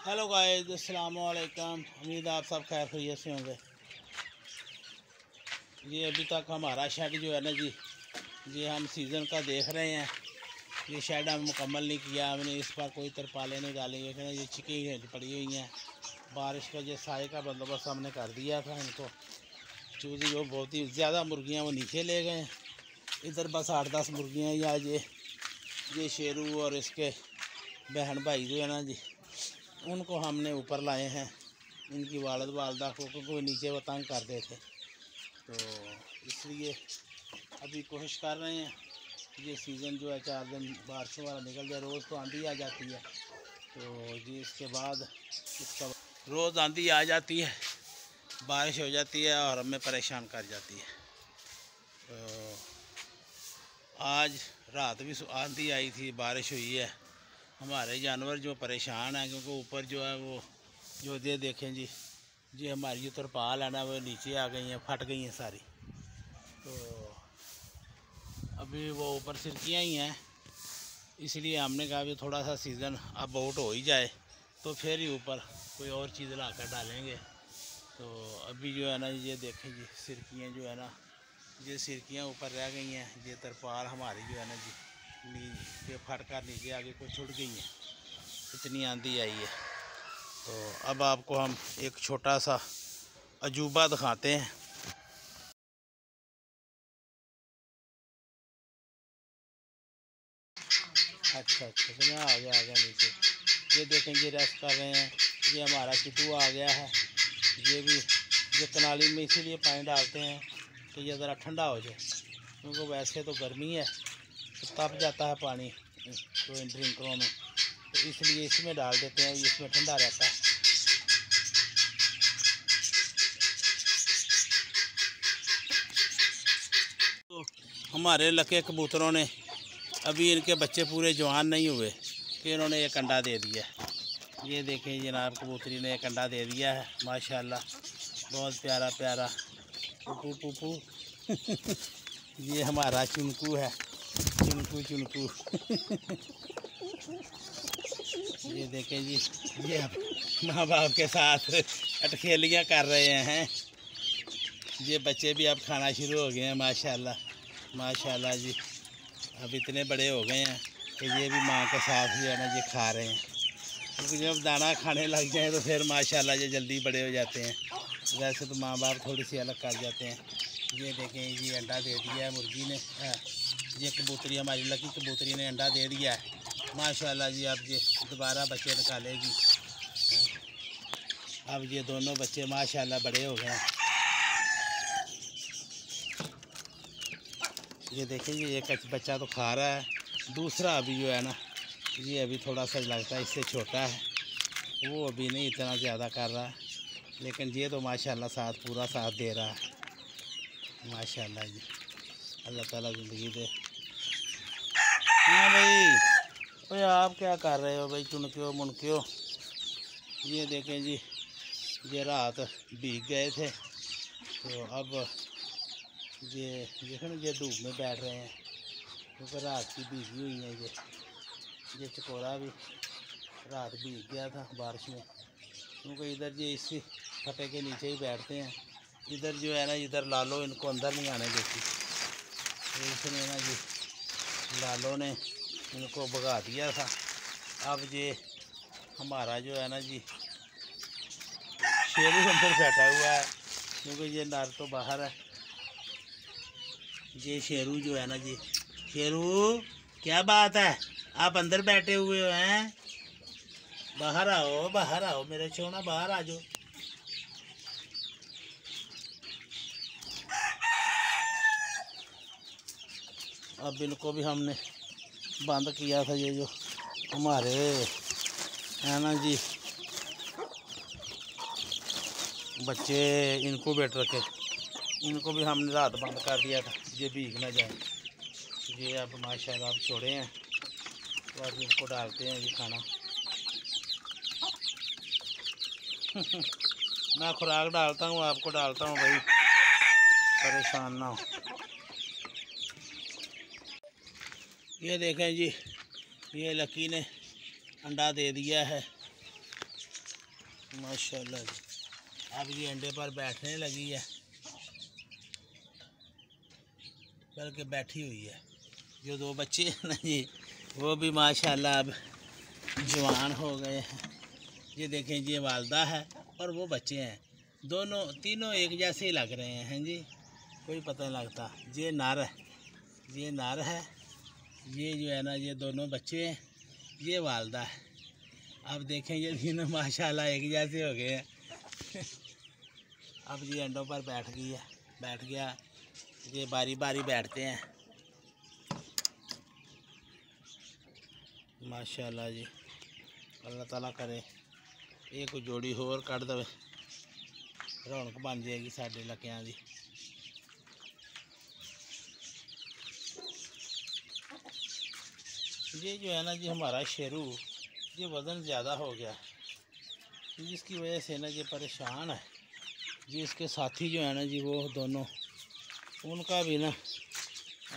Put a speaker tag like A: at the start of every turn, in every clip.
A: Hello guys, अस्सलाम वालेकुम। उम्मीद आप सब खैर खैरियत से होंगे। ये अभी तक हमारा शेड जो है ना जी, ये हम सीज़न का देख रहे हैं। ये शेड हम मुकम्मल नहीं किया हमने, इस पर कोई तरपालें नहीं डाली है। ये चिकी पड़ी हुई हैं। बारिश का ये साए का बंदोबस्त हमने कर दिया था इनको। चूज़े जो बहुत ही ज़्यादा मुर्गियाँ वो नीचे ले गए। इधर बस 8-10 मुर्गियाँ या ये शेरू और इसके बहन भाई जो है ना जी, उनको हमने ऊपर लाए हैं। इनकी वालदा को क्योंकि नीचे वो तंग कर देते, तो इसलिए अभी कोशिश कर रहे हैं। ये सीज़न जो है 4 दिन बारिशों वाला निकल जाए। रोज़ तो आंधी आ जाती है, तो जी इसके बाद इसका रोज़ आंधी आ जाती है, बारिश हो जाती है और हमें परेशान कर जाती है। तो आज रात भी आंधी आई थी, बारिश हुई है। हमारे जानवर जो परेशान हैं, क्योंकि ऊपर जो है वो जो ये देखें जी, ये हमारी जो तरपाल है ना वो नीचे आ गई हैं, फट गई हैं सारी। तो अभी वो ऊपर सिरकियाँ ही हैं, इसलिए हमने कहा भी थोड़ा सा सीज़न अब आउट हो ही जाए तो फिर ही ऊपर कोई और चीज़ ला कर डालेंगे। तो अभी जो है ना ये देखें जी, सिरकियाँ जो है ना, ये सिरकियाँ ऊपर रह गई हैं। ये तरपाल हमारी जो है ना जी, नीचे फट कर नीचे आगे कुछ छुट गई हैं, इतनी आंधी आई है। तो अब आपको हम एक छोटा सा अजूबा दिखाते हैं। अच्छा, तो मैं आ गया नीचे। ये देखें, ये रेस्ट कर रहे हैं। ये हमारा किटू आ गया है। ये कनाली में इसीलिए पानी डालते हैं कि ये ज़रा ठंडा हो जाए, क्योंकि वैसे तो गर्मी है तो तप जाता है पानी तो इन ड्रिंकरों में, तो इसलिए इसमें डाल देते हैं, इसमें ठंडा रहता है। तो हमारे लके कबूतरों ने, अभी इनके बच्चे पूरे जवान नहीं हुए कि इन्होंने एक अंडा दे दिया। ये देखें जनाब, कबूतरी ने एक अंडा दे दिया है माशाल्लाह, बहुत प्यारा प्यारा पुपू पुपू। ये हमारा चुनकू है, चुनकू चुनकू। ये देखें जी, ये माँ बाप के साथ अटखेलियाँ कर रहे हैं। ये बच्चे भी अब खाना शुरू हो गए हैं माशाल्लाह माशाल्लाह जी। अब इतने बड़े हो गए हैं कि ये भी माँ के साथ जो है ना ये खा रहे हैं, क्योंकि जब दाना खाने लग जाए तो फिर माशाल्लाह ये जल्दी बड़े हो जाते हैं। वैसे तो माँ बाप थोड़ी सी अलग कर जाते हैं। ये देखें, ये अंडा दे दिया है मुर्गी ने। ये कबूतरी, हमारी लकी कबूतरी ने अंडा दे दिया है माशाल्लाह जी। अब ये दोबारा बच्चे निकालेगी। अब ये दोनों बच्चे माशाल्लाह बड़े हो गए हैं। ये देखें, ये एक बच्चा तो खा रहा है, दूसरा अभी जो है ना, ये अभी थोड़ा सा लगता है इससे छोटा है, वो अभी नहीं इतना ज़्यादा कर रहा है, लेकिन ये तो माशाल्लाह पूरा साथ दे रहा है माशाल्लाह जी। अल्लाह ताला ज़िंदगी दे। हाँ भाई, भाई आप क्या कर रहे हो भाई, चुनक्यो मुनक्यो। ये देखें जी, ये रात भीग गए थे, तो अब ये देखें ये धूप में बैठ रहे हैं, क्योंकि रात की भीगी हुई है। ये चकोरा भी रात भीग गया था बारिश में, क्योंकि इधर ये इसी फटे के नीचे ही बैठते हैं। इधर जो है ना, इधर लालो इनको अंदर नहीं आने देती, तो इसने ना जी लालो ने इनको भगा दिया था। अब ये हमारा जो है ना जी शेरू अंदर बैठा हुआ है, क्योंकि ये नर तो बाहर है। ये शेरू जो है ना जी, शेरू क्या बात है, आप अंदर बैठे हुए हो हैं? बाहर आओ मेरे सोना, बाहर आ जाओ। अब इनको भी हमने बंद किया था। ये जो हमारे है ना जी बच्चे इनक्यूबेटर के, इनको भी हमने रात बंद कर दिया था, ये भीग ना जाए। ये अब माशाल्लाह अब छोड़े हैं, तो अब इनको डालते हैं ये खाना। मैं खुराक डालता हूँ, आपको डालता हूँ भाई, परेशान ना हो। ये देखें जी, ये लकी ने अंडा दे दिया है। माशाल्लाह जी। अब ये अंडे पर बैठने लगी है, बल्कि बैठी हुई है। जो दो बच्चे हैं ना जी, वो भी माशाल्लाह अब जवान हो गए हैं। ये देखें, ये वालदा है और वो बच्चे हैं, दोनों तीनों एक जैसे ही लग रहे हैं जी, कोई पता नहीं लगता। ये नर है, ये नर है, ये जो है ना ये दोनों बच्चे हैं, ये वालदा है। अब देखें ये तीनों माशाल्लाह एक जैसे हो गए हैं। अब ये अंडों पर बैठ गई है, बैठ गया। ये बारी बारी बैठते हैं माशाल्लाह जी। अल्लाह ताला करे एक जोड़ी होर कढ़ दे, रौनक बन जाएगी साडे लकियां दी। ये जो है ना जी हमारा शेरू, ये वज़न ज़्यादा हो गया, जिसकी वजह से ना ये परेशान है जी। इसके साथी जो है ना जी, वो दोनों, उनका भी ना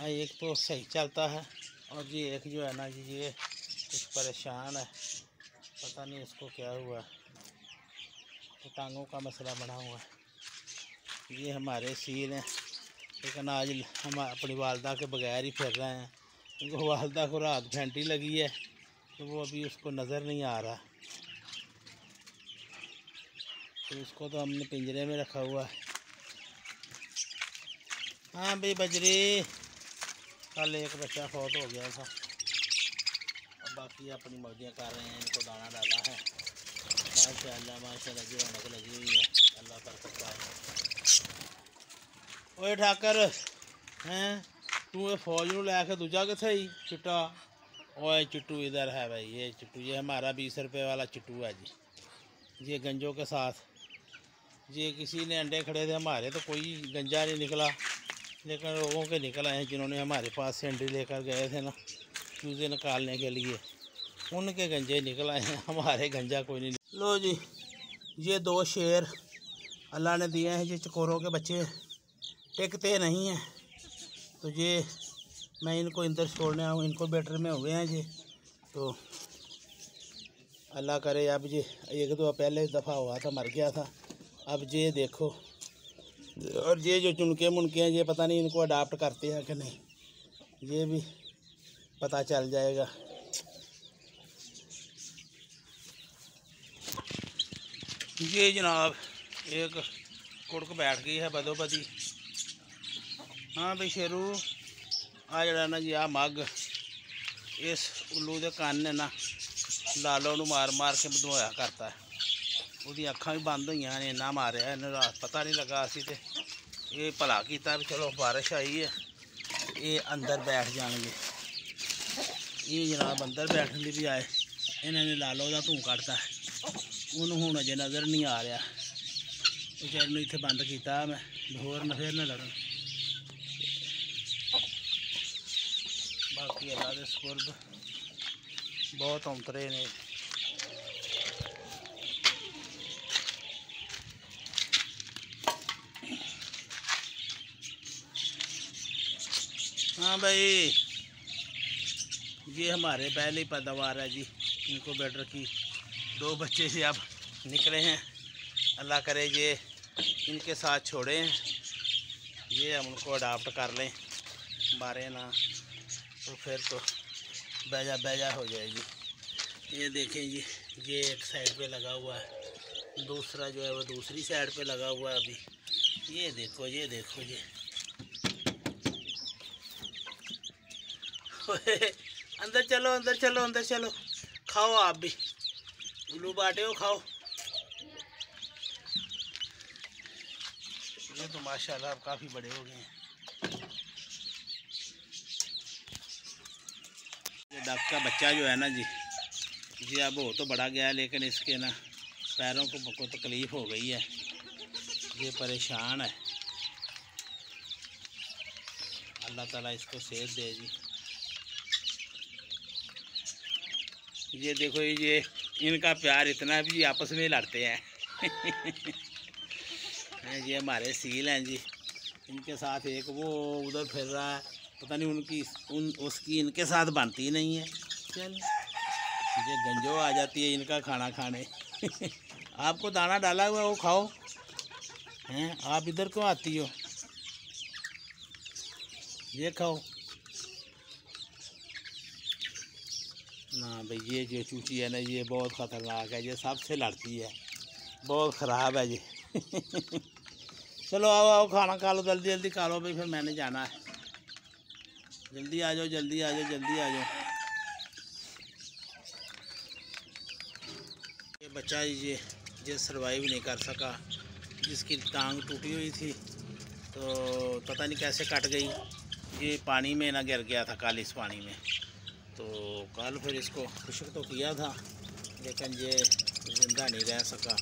A: एक तो सही चलता है और ये एक जो है ना जी ये कुछ परेशान है, पता नहीं इसको क्या हुआ, तो टांगों का मसला बना हुआ है। ये हमारे सील हैं, लेकिन आज हम अपनी वालदा के बगैर ही फिर रहे हैं, क्योंकि वालदा को रात घंटी लगी है, तो वो अभी उसको नज़र नहीं आ रहा, तो उसको तो हमने पिंजरे में रखा हुआ है। हाँ भाई बजरी, कल एक बच्चा फौत हो गया था, अब बाकी अपनी मौजियाँ कर रहे हैं, इनको दाना डाला है। माशाल्लाह माशाल्लाह जी, रौनक लगी हुई है, अल्लाह बरकत पाए। ओए ठाकर हैं, तू ये फौज में लैके दूजा किथे ही चिट्टा? ओए चिट्टू इधर है भाई, ये चिट्टू, ये हमारा 20 रुपये वाला चिट्टू है जी। ये गंजों के साथ, ये किसी ने अंडे खड़े थे हमारे, तो कोई गंजा नहीं निकला, लेकिन लोगों के निकल आए हैं जिन्होंने हमारे पास से अंडे लेकर गए थे ना चूज़े निकालने के लिए, उनके गंजे निकल आए हैं, हमारे गंजा कोई नहीं। लो जी, ये दो शेर अल्लाह ने दिए हैं, ये चकोरों के बच्चे टिकते नहीं हैं, तो ये मैं इनको इंदर छोड़ने आऊँ, इनको बेटर में हुए हैं जी। तो अल्लाह करे, अब ये एक दो पहले दफ़ा हुआ था, मर गया था, अब ये देखो, और ये जो चुनके मुनके हैं, ये पता नहीं इनको अडाप्ट करते हैं कि नहीं, ये भी पता चल जाएगा। ये जनाब एक कुड़क बैठ गई है बदोबदी। हाँ भाई शेरू, आ जड़ा ना जी आ मग, इस उल्लू के कान ने ना लालो नूं मार मार के बधवाया करता है, ਉਹਦੀ ਅੱਖਾਂ भी बंद हुई ने, इन्ना मारिया इन्हें, रात पता नहीं लगा। असी तो ये भला किया भी चलो बारिश आई है, ये अंदर बैठ जाएंगे। ये जनाब अंदर बैठने लिए भी आए, इन्होंने लालो का धूं कढ़ता है, उन्होंने हूँ अजे नज़र नहीं आ रहा, बेचारे ने इतने बंद किया मैं होर न फिर न लड़न। बाकी अल्लाह के सुपुर्द बहुत औंतरे ने। हाँ भाई, ये हमारे पहले ही पैदावार है जी, इनको बेटर की दो बच्चे से अब निकले हैं, अल्लाह करे ये इनके साथ छोड़े हैं, ये हम उनको अडाप्ट कर लें, मारे ना तो फिर तो बैजा हो जाएगी। ये देखें जी, ये एक साइड पे लगा हुआ है, दूसरा जो है वो दूसरी साइड पे लगा हुआ है अभी। ये देखो ये देखो ये अंदर चलो अंदर चलो अंदर चलो, खाओ आप भी, उल्लू बाटे हो खाओ। ये तो माशाल्लाह अब काफ़ी बड़े हो गए हैं। ये डक का बच्चा जो है ना जी, जी अब हो तो बड़ा गया, लेकिन इसके ना पैरों को तकलीफ़ हो गई है, ये परेशान है। अल्लाह ताला इसको सेहत दे जी। ये देखो ये इनका प्यार इतना भी आपस में लड़ते हैं। ये हमारे सील हैं जी, इनके साथ एक वो उधर फिर रहा है, पता नहीं उसकी इनके साथ बनती नहीं है। चल ये गंजो आ जाती है इनका खाना खाने। आपको दाना डाला हुआ है वो खाओ। हैं आप इधर क्यों आती हो? ये खाओ ना भाई। ये जो चूची है ना ये बहुत ख़तरनाक है, ये सबसे लड़ती है, बहुत ख़राब है ये। चलो आओ आओ खाना खा लो, जल्दी जल्दी खा लो भाई, फिर मैंने जाना है। जल्दी आ जाओ, जल्दी आ जाओ, जल्दी आ जाओ। ये बच्चा ये सर्वाइव नहीं कर सका, जिसकी टांग टूटी हुई थी तो पता नहीं कैसे कट गई। ये पानी में ना गिर गया था कल, इस पानी में। तो कल फिर इसको खुशक तो किया था, लेकिन ये ज़िंदा नहीं रह सका।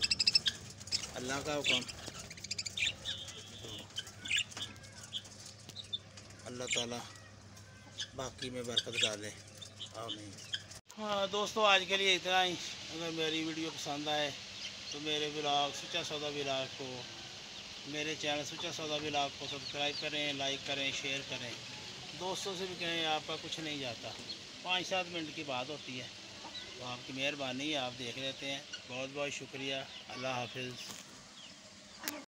A: अल्लाह का हुक्म, अल्लाह ताला बाकी में बरकत डाले। आमीन। हाँ दोस्तों, आज के लिए इतना ही। अगर मेरी वीडियो पसंद आए तो मेरे ब्लॉग सुच्चा सौदा ब्लॉग को, मेरे चैनल सुच्चा सौदा ब्लॉग को सब्सक्राइब करें, लाइक करें, शेयर करें। दोस्तों से भी कहें, आपका कुछ नहीं जाता, 5-7 मिनट की बात होती है। तो आपकी मेहरबानी, आप देख लेते हैं। बहुत बहुत शुक्रिया। अल्लाह हाफिज़।